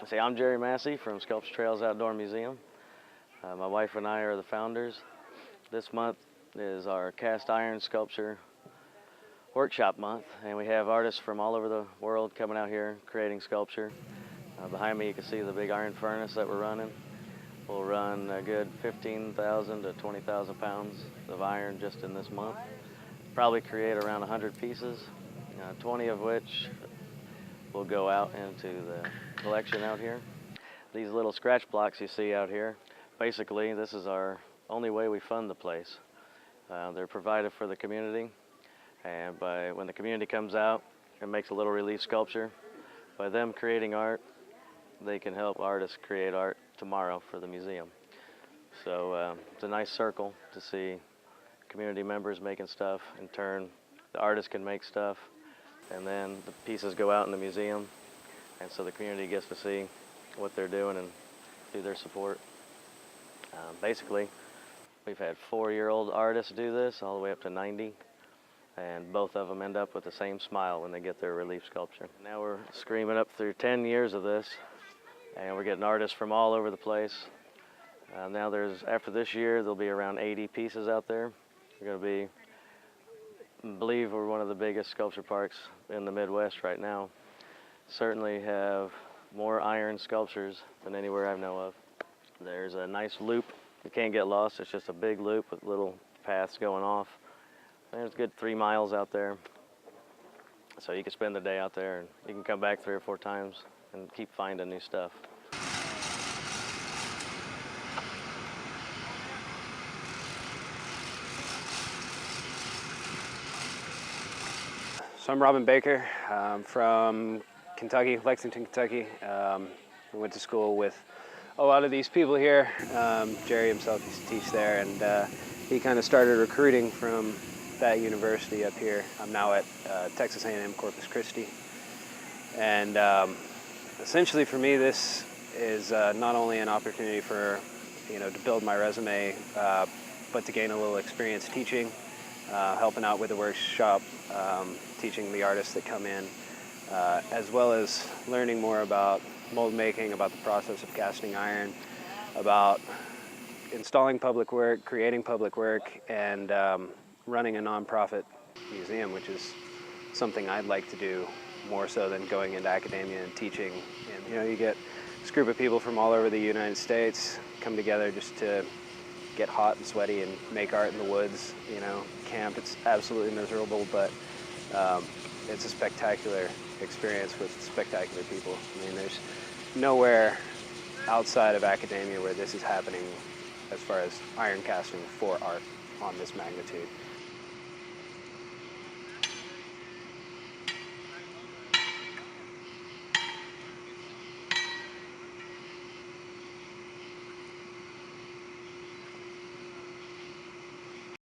Say, I'm Jerry Massey from Sculpture Trails Outdoor Museum. My wife and I are the founders. This month is our cast iron sculpture workshop month, and we have artists from all over the world coming out here creating sculpture. Behind me you can see the big iron furnace that we're running. We'll run a good 15,000 to 20,000 pounds of iron just in this month. Probably create around 100 pieces, 20 of which will go out into the collection out here. These little scratch blocks you see out here, basically this is our only way we fund the place. They're provided for the community, and when the community comes out and makes a little relief sculpture, by them creating art, they can help artists create art tomorrow for the museum. So it's a nice circle to see community members making stuff. In turn, the artists can make stuff, and then the pieces go out in the museum, and so the community gets to see what they're doing and through their support. Basically, we've had 4-year-old artists do this all the way up to 90, and both of them end up with the same smile when they get their relief sculpture. Now we're screaming up through 10 years of this, and we're getting artists from all over the place. Now after this year, there'll be around 80 pieces out there. We're going to be, I believe we're one of the biggest sculpture parks in the Midwest right now. Certainly have more iron sculptures than anywhere I know of. There's a nice loop. You can't get lost. It's just a big loop with little paths going off. There's a good 3 miles out there. So you can spend the day out there, and you can come back 3 or 4 times and keep finding new stuff. So I'm Robin Baker. I'm from Kentucky, Lexington, Kentucky. We went to school with a lot of these people here. Jerry himself used to teach there, and he kind of started recruiting from that university up here. I'm now at Texas A&M Corpus Christi. And essentially for me, this is not only an opportunity for, to build my resume, but to gain a little experience teaching, helping out with the workshop, teaching the artists that come in, as well as learning more about mold making, about the process of casting iron, about installing public work, creating public work, and running a nonprofit museum, which is something I'd like to do more so than going into academia and teaching. And you get this group of people from all over the United States come together just to get hot and sweaty and make art in the woods. Camp, it's absolutely miserable, but it's a spectacular experience with spectacular people. I mean, there's nowhere outside of academia where this is happening as far as iron casting for art on this magnitude.